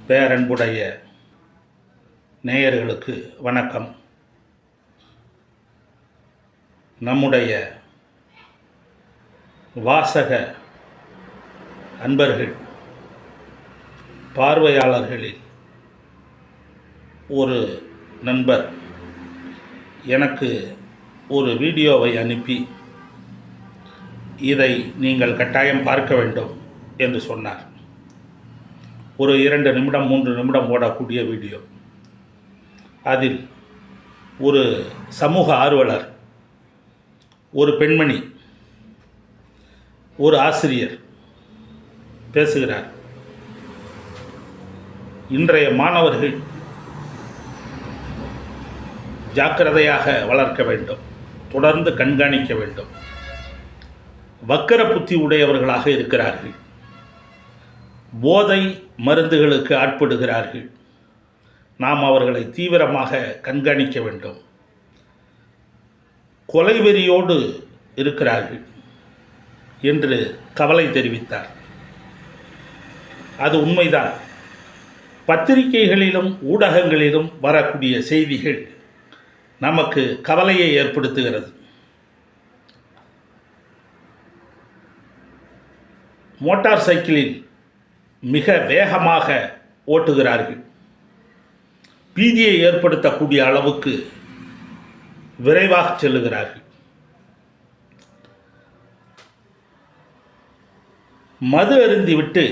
பேரன்புடைய நேயர்களுக்கு வணக்கம். நம்முடைய வாசக அன்பர்கள் பார்வையாளர்களில் ஒரு நண்பர் எனக்கு ஒரு வீடியோவை அனுப்பி இதை நீங்கள் கட்டாயம் பார்க்க வேண்டும் என்று சொன்னார். ஒரு 2 நிமிடம் 3 நிமிடம் ஓடக்கூடிய வீடியோ. அதில் ஒரு சமூக ஆர்வலர், ஒரு பெண்மணி, ஒரு ஆசிரியர் பேசுகிறார். இன்றைய மாணவர்கள் ஜாக்கிரதையாக வளர்க்க வேண்டும், தொடர்ந்து கண்காணிக்க வேண்டும். வக்கர புத்தி உடையவர்களாக இருக்கிறார்கள். போதை மருந்துகளுக்கு ஆட்படுகிறார்கள். நாம் அவர்களை தீவிரமாக கண்காணிக்க வேண்டும். கொலைவெறியோடு இருக்கிறார்கள் என்று கவலை தெரிவித்தார். அது உண்மைதான். பத்திரிகைகளிலும் ஊடகங்களிலும் வரக்கூடிய செய்திகள் நமக்கு கவலையை ஏற்படுத்துகிறது. மோட்டார் சைக்கிளில் மிக வேகமாக ஓட்டுகிறார்கள். பீதியை ஏற்படுத்தக்கூடிய அளவுக்கு விரைவாக செல்லுகிறார்கள். மது அருந்திவிட்டு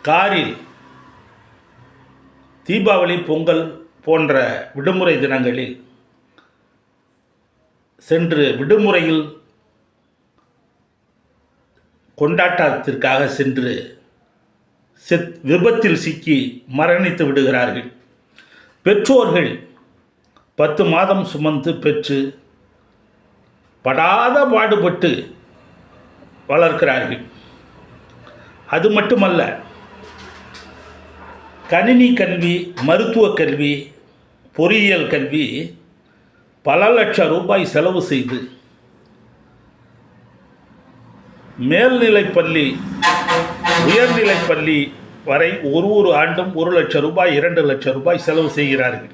காரில் தீபாவளி, பொங்கல் போன்ற விடுமுறை தினங்களில் சென்று விடுமுறையில் கொண்டாட்டத்திற்காக சென்று விபத்தில் சிக்கி மரணித்து விடுகிறார்கள். பெற்றோர்கள் 10 மாதம் சுமந்து பெற்று படாத பாடுபட்டு வளர்க்கிறார்கள். அது மட்டுமல்ல, கணினி கல்வி, மருத்துவ கல்வி, பொறியியல் கல்வி பல லட்சம் ரூபாய் செலவு செய்து மேல்நிலைப்பள்ளி, உயர்நிலைப்பள்ளி வரை ஒரு ஆண்டும் 1 லட்சம் ரூபாய், 2 லட்சம் ரூபாய் செலவு செய்கிறார்கள்.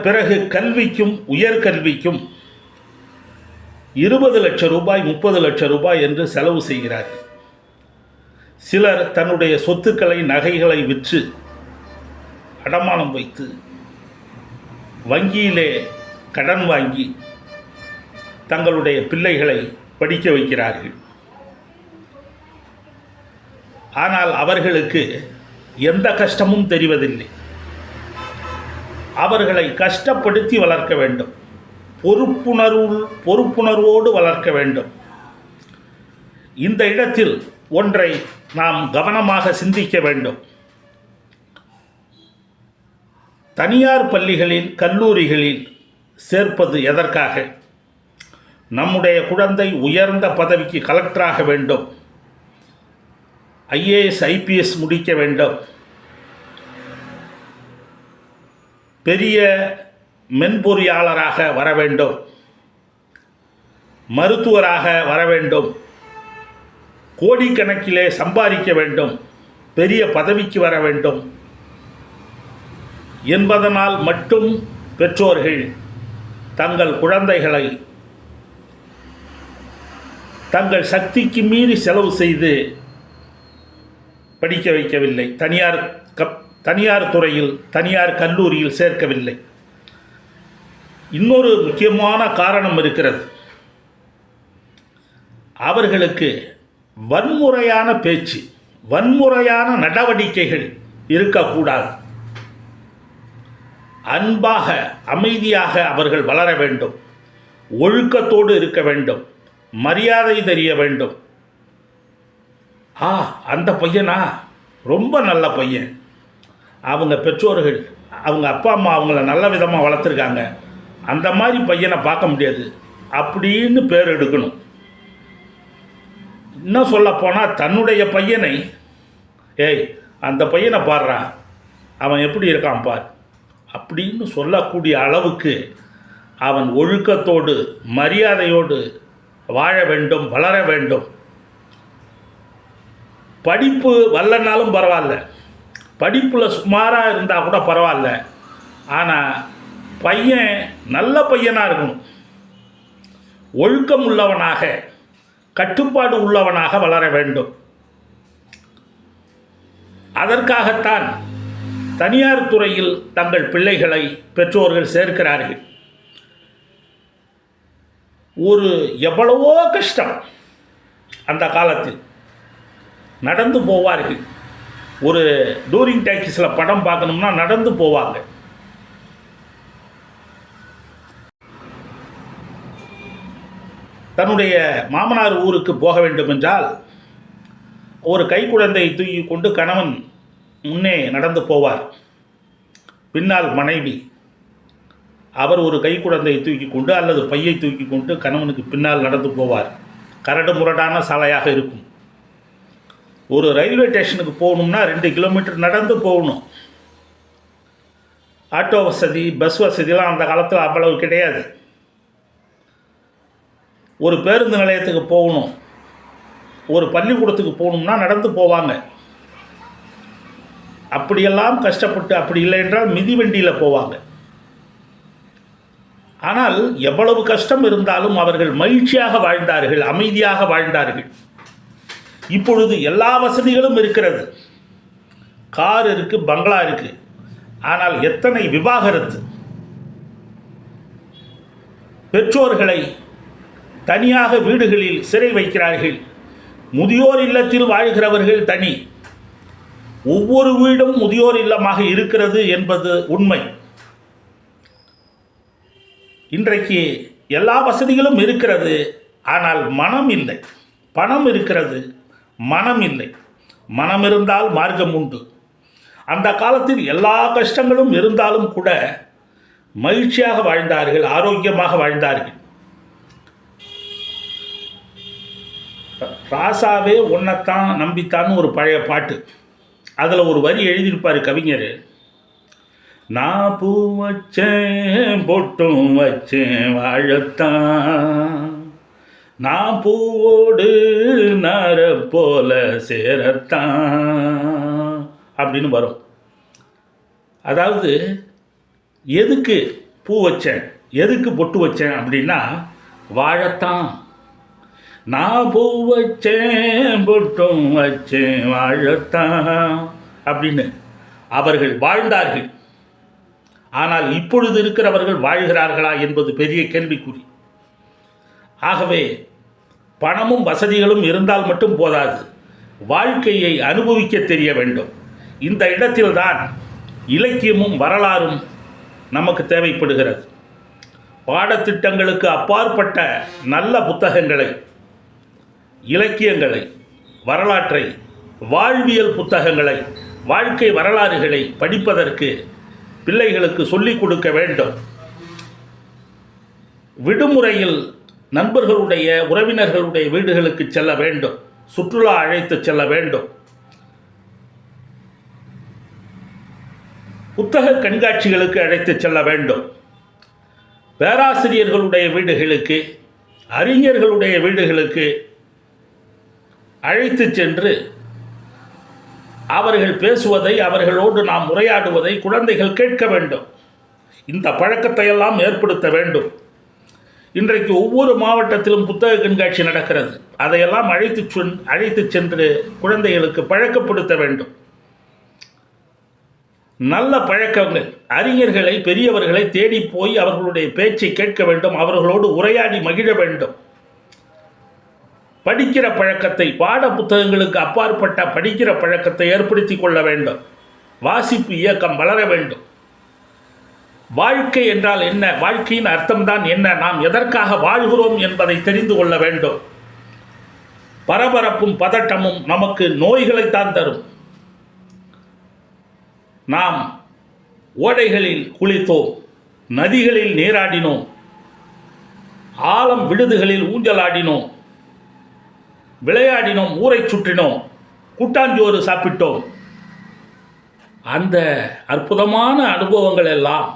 பிறகு கல்விக்கும் உயர்கல்விக்கும் 20 லட்சம் ரூபாய், 30 லட்சம் ரூபாய் என்று செலவு செய்கிறார்கள். சிலர் தன்னுடைய சொத்துக்களை, நகைகளை விற்று அடமானம் வைத்து வங்கியிலே கடன் வாங்கி தங்களுடைய பிள்ளைகளை படிக்க வைக்கிறார்கள். ஆனால் அவர்களுக்கு எந்த கஷ்டமும் தெரிவதில்லை. அவர்களை கஷ்டப்படுத்தி வளர்க்க வேண்டும். பொறுப்புணர்வோடு வளர்க்க வேண்டும். இந்த இடத்தில் ஒன்றை நாம் கவனமாக சிந்திக்க வேண்டும். தனியார் பள்ளிகளில், கல்லூரிகளில் சேர்ப்பது எதற்காக? நம்முடைய குழந்தை உயர்ந்த பதவிக்கு கலெக்டராக வேண்டும், IAS IPS முடிக்க வேண்டும், பெரிய மென்பொறியாளராக வர வேண்டும், மருத்துவராக வர வேண்டும், கோடிக்கணக்கிலே சம்பாதிக்க வேண்டும், பெரிய பதவிக்கு வர வேண்டும் என்பதனால் மட்டும் பெற்றோர்கள் தங்கள் குழந்தைகளை தங்கள் சக்திக்கு மீறி செலவு செய்து படிக்க வைக்கவில்லை. தனியார் துறையில், தனியார் கல்லூரியில் சேர்க்கவில்லை. இன்னொரு முக்கியமான காரணம் இருக்கிறது. அவர்களுக்கு வன்முறையான பேச்சு, வன்முறையான நடவடிக்கைகள் இருக்கக்கூடாது. அன்பாக, அமைதியாக அவர்கள் வளர வேண்டும். ஒழுக்கத்தோடு இருக்க வேண்டும். மரியாதை தெரிய வேண்டும். அந்த பையனா ரொம்ப நல்ல பையன், அவங்க பெற்றோர்கள், அவங்க அப்பா அம்மா அவங்கள நல்ல விதமாக வளர்த்துருக்காங்க, அந்த மாதிரி பையனை பார்க்க முடியாது அப்படின்னு பேர் எடுக்கணும். இன்னும் சொல்லப்போனால் தன்னுடைய பையனை, அந்த பையனை பாடுறா, அவன் எப்படி இருக்கான் பார் அப்படின்னு சொல்லக்கூடிய அளவுக்கு அவன் ஒழுக்கத்தோடு, மரியாதையோடு வாழ வேண்டும், வளர வேண்டும். படிப்பு வரலனாலும் பரவாயில்ல, படிப்பில் சுமாராக இருந்தால் கூட பரவாயில்ல, ஆனால் பையன் நல்ல பையனாக இருக்கணும், ஒழுக்கம் உள்ளவனாக, கட்டுப்பாடு உள்ளவனாக வளர வேண்டும். அதற்காகத்தான் தனியார் துறையில் தங்கள் பிள்ளைகளை பெற்றோர்கள் சேர்க்கிறார்கள். ஒரு எவ்வளவோ கஷ்டம் அந்த காலத்தில். நடந்து போவார்கள். ஒரு டூரிங் டாக்கீஸில் படம் பார்க்கணும்னா நடந்து போவாங்க. தன்னுடைய மாமனார் ஊருக்கு போக வேண்டும் என்றால் ஒரு கைக்குழந்தையை தூக்கி கொண்டு கணவன் முன்னே நடந்து போவார். பின்னால் மனைவி, அவர் ஒரு கைக்குழந்தையை தூக்கி கொண்டு அல்லது பையை தூக்கி கொண்டு கணவனுக்கு பின்னால் நடந்து போவார். கரடு முரடான சாலையாக இருக்கும். ஒரு ரயில்வே ஸ்டேஷனுக்கு போகணும்னா 2 கிலோமீட்டர் நடந்து போகணும். ஆட்டோ வசதி, பஸ் வசதிலாம் அந்த காலத்தில் அவ்வளவு கிடையாது. ஒரு பேருந்து நிலையத்துக்கு போகணும், ஒரு பள்ளிக்கூடத்துக்கு போகணும்னா நடந்து போவாங்க. அப்படியெல்லாம் கஷ்டப்பட்டு, அப்படி இல்லை என்றால் மிதிவண்டியில் போவாங்க. ஆனால் எவ்வளவு கஷ்டம் இருந்தாலும் அவர்கள் மகிழ்ச்சியாக வாழ்ந்தார்கள், அமைதியாக வாழ்ந்தார்கள். இப்பொழுது எல்லா வசதிகளும் இருக்கிறது. கார் இருக்குது, பங்களா இருக்குது. ஆனால் எத்தனை விவாகரத்து! பெற்றோர்களை தனியாக வீடுகளில் சிறை வைக்கிறார்கள். முதியோர் இல்லத்தில் வாழ்கிறவர்கள் தனி. ஒவ்வொரு வீடும் முதியோர் இல்லமாக இருக்கிறது என்பது உண்மை. இன்றைக்கு எல்லா வசதிகளும் இருக்கிறது, ஆனால் மனம் இல்லை. பணம் இருக்கிறது, மனம் இல்லை. மனம் இருந்தால் மார்க்கம் உண்டு. அந்த காலத்தில் எல்லா கஷ்டங்களும் இருந்தாலும் கூட மகிழ்ச்சியாக வாழ்ந்தார்கள், ஆரோக்கியமாக வாழ்ந்தார்கள். ராசாவே உன்னைத்தான் நம்பித்தான்னு ஒரு பழைய பாட்டு. அதில் ஒரு வரி எழுதியிருப்பார் கவிஞர். நான் பூ வச்சேன் பொட்டும் வச்சேன் வாழத்தான், நான் பூவோடு நர போல சேரத்தான் அப்படின்னு வரும். அதாவது எதுக்கு பூ வச்சேன், எதுக்கு பொட்டு வச்சேன் அப்படின்னா வாழத்தான். நான் பூ வச்சேன் பொட்டும் வச்சேன் வாழத்தான் அப்படின்னு அவர்கள் வாழ்ந்தார்கள். ஆனால் இப்பொழுது இருக்கிறவர்கள் வாழ்கிறார்களா என்பது பெரிய கேள்விக்குறி. ஆகவே பணமும் வசதிகளும் இருந்தால் மட்டும் போதாது, வாழ்க்கையை அனுபவிக்க தெரிய வேண்டும். இந்த இடத்தில்தான் இலக்கியமும் வரலாறும் நமக்கு தேவைப்படுகிறது. பாடத்திட்டங்களுக்கு அப்பாற்பட்ட நல்ல புத்தகங்களை, இலக்கியங்களை, வரலாற்றை, வாழ்வியல் புத்தகங்களை, வாழ்க்கை வரலாறுகளை படிப்பதற்கு பிள்ளைகளுக்கு சொல்லிக் கொடுக்க வேண்டும். விடுமுறையில் நண்பர்களுடைய, உறவினர்களுடைய வீடுகளுக்கு செல்ல வேண்டும். சுற்றுலா அழைத்து செல்ல வேண்டும். புத்தக கண்காட்சிகளுக்கு அழைத்து செல்ல வேண்டும். பேராசிரியர்களுடைய வீடுகளுக்கு, அறிஞர்களுடைய வீடுகளுக்கு அழைத்து சென்று அவர்கள் பேசுவதை, அவர்களோடு நாம் உரையாடுவதை குழந்தைகள் கேட்க வேண்டும். இந்த பழக்கத்தையெல்லாம் ஏற்படுத்த வேண்டும். இன்றைக்கு ஒவ்வொரு மாவட்டத்திலும் புத்தக கண்காட்சி நடக்கிறது. அதையெல்லாம் அழைத்து சென்று குழந்தைகளுக்கு பழக்கப்படுத்த வேண்டும். நல்ல பழக்கங்கள், அறிஞர்களை, பெரியவர்களை தேடி போய் அவர்களுடைய பேச்சை கேட்க வேண்டும். அவர்களோடு உரையாடி மகிழ வேண்டும். படிக்கிற பழக்கத்தை, பாட புத்தகங்களுக்கு அப்பாற்பட்ட படிக்கிற பழக்கத்தை ஏற்படுத்தி கொள்ள வேண்டும். வாசிப்பு இயக்கம் வளர வேண்டும். வாழ்க்கை என்றால் என்ன, வாழ்க்கையின் அர்த்தம்தான் என்ன, நாம் எதற்காக வாழ்கிறோம் என்பதை தெரிந்து கொள்ள வேண்டும். பரபரப்பும் பதட்டமும் நமக்கு நோய்களைத்தான் தரும். நாம் ஓடைகளில் குளித்தோம், நதிகளில் நீராடினோம், ஆழம் விடுதுகளில் ஊஞ்சலாடினோம், விளையாடினோம், ஊரை சுற்றினோம், கூட்டாஞ்சோறு சாப்பிட்டோம். அந்த அற்புதமான அனுபவங்கள் எல்லாம்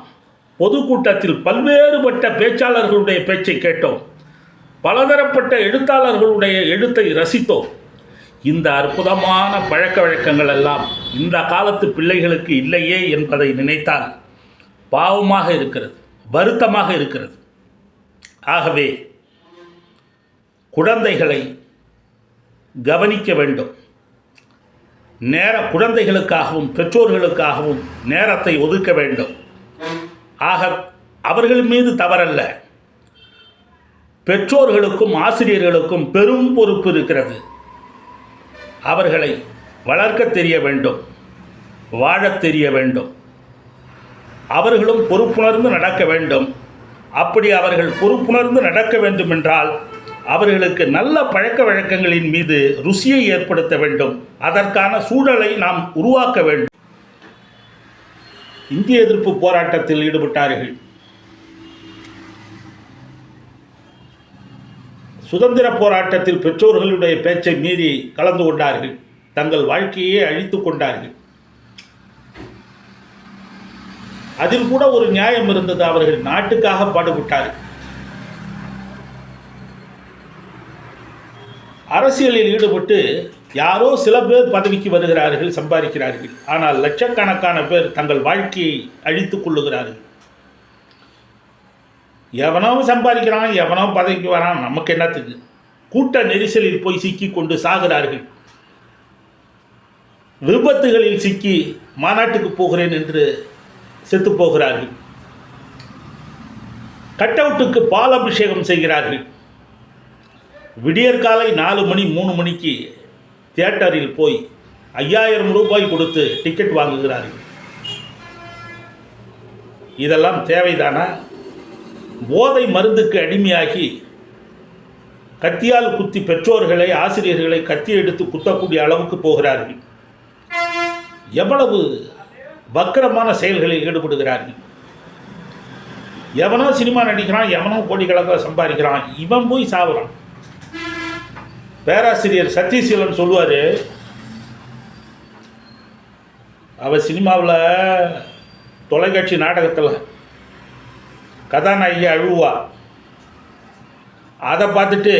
பொதுக்கூட்டத்தில் பல்வேறுபட்ட பேச்சாளர்களுடைய பேச்சை கேட்டோம். பலதரப்பட்ட எழுத்தாளர்களுடைய எழுத்தை ரசித்தோம். இந்த அற்புதமான பழக்க வழக்கங்கள் எல்லாம் இந்த காலத்து பிள்ளைகளுக்கு இல்லையே என்பதை நினைத்தால் பாவமாக இருக்கிறது, வருத்தமாக இருக்கிறது. ஆகவே குழந்தைகளை கவனிக்க வேண்டும். குழந்தைகளுக்காகவும் பெற்றோர்களுக்காகவும் நேரத்தை ஒதுக்க வேண்டும். ஆக அவர்கள் மீது தவறல்ல, பெற்றோர்களுக்கும் ஆசிரியர்களுக்கும் பெரும் பொறுப்பு இருக்கிறது. அவர்களை வளர்க்க தெரிய வேண்டும், வாழத் தெரிய வேண்டும். அவர்களும் பொறுப்புணர்ந்து நடக்க வேண்டும். அப்படி அவர்கள் பொறுப்புணர்ந்து நடக்க வேண்டும் என்றால் அவர்களுக்கு நல்ல பழக்க வழக்கங்களின் மீது ருசியை ஏற்படுத்த வேண்டும். அதற்கான சூழலை நாம் உருவாக்க வேண்டும். இந்திய எதிர்ப்பு போராட்டத்தில் ஈடுபட்டார்கள். சுதந்திர போராட்டத்தில் பெற்றோர்களுடைய பேச்சை மீறி கலந்து கொண்டார்கள். தங்கள் வாழ்க்கையே அழித்து கொண்டார்கள். அதில் கூட ஒரு நியாயம் இருந்தது. அவர்கள் நாட்டுக்காக பாடுபட்டார்கள். அரசியலில் ஈடுபட்டு யாரோ சில பேர் பதவிக்கு வருகிறார்கள், சம்பாதிக்கிறார்கள். ஆனால் லட்சக்கணக்கான பேர் தங்கள் வாழ்க்கையை அழித்துக் கொள்ளுகிறார்கள். எவனோ சம்பாதிக்கிறான், எவனோ பதவிக்கு வரான், நமக்கு என்னத்துக்கு? கூட்ட நெரிசலில் போய் சிக்கி கொண்டு சாகிறார்கள். விபத்துகளில் சிக்கி மாநாட்டுக்கு போகிறேன் என்று செத்து போகிறார்கள். கட் அவுட்டுக்கு பால் அபிஷேகம் செய்கிறார்கள். விடியற்காலை 4 மணி 3 மணிக்கு தியேட்டரில் போய் 5000 ரூபாய் கொடுத்து டிக்கெட் வாங்குகிறார்கள். இதெல்லாம் தேவைதானா? போதை மருந்துக்கு அடிமையாகி கத்தியால் குத்தி பெற்றோர்களை, ஆசிரியர்களை கத்தி எடுத்து குத்தக்கூடிய அளவுக்கு போகிறார்கள். எவ்வளவு வக்கரமான செயல்களில் ஈடுபடுகிறார்கள். எவனோ சினிமா நடிக்கிறான், எவனோ கோடிக்கணக்காக சம்பாதிக்கிறான், இவன் போய் சாவுறான். பேராசிரியர் சத்யசீலன் சொல்லுவார், அவர் சினிமாவில் தொலைக்காட்சி நாடகத்தில் கதாநாயகி அழுவா. அதை பார்த்துட்டு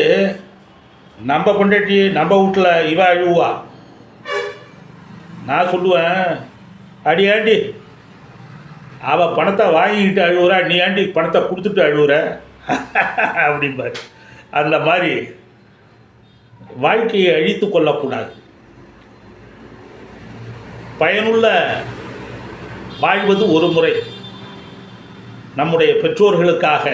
நம்ம பொண்டாட்டி நம்ம வீட்டில் இவ அழுவா. நான் சொல்லுவேன், அடி ஆண்டி அவள் பணத்தை வாங்கிக்கிட்டு அழுவுறா, நீ ஆண்டி பணத்தை கொடுத்துட்டு அழுவுற அப்படிம்பார். அந்த மாதிரி வாழ்க்கையை அழித்து கொள்ளக்கூடாது. பயனுள்ள வாழ்வது ஒரு முறை. நம்முடைய பெற்றோர்களுக்காக,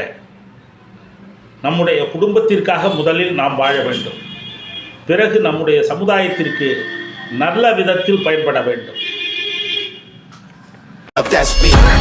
நம்முடைய குடும்பத்திற்காக முதலில் நாம் வாழ வேண்டும். பிறகு நம்முடைய சமுதாயத்திற்கு நல்ல விதத்தில் பயன்பட வேண்டும். That's me.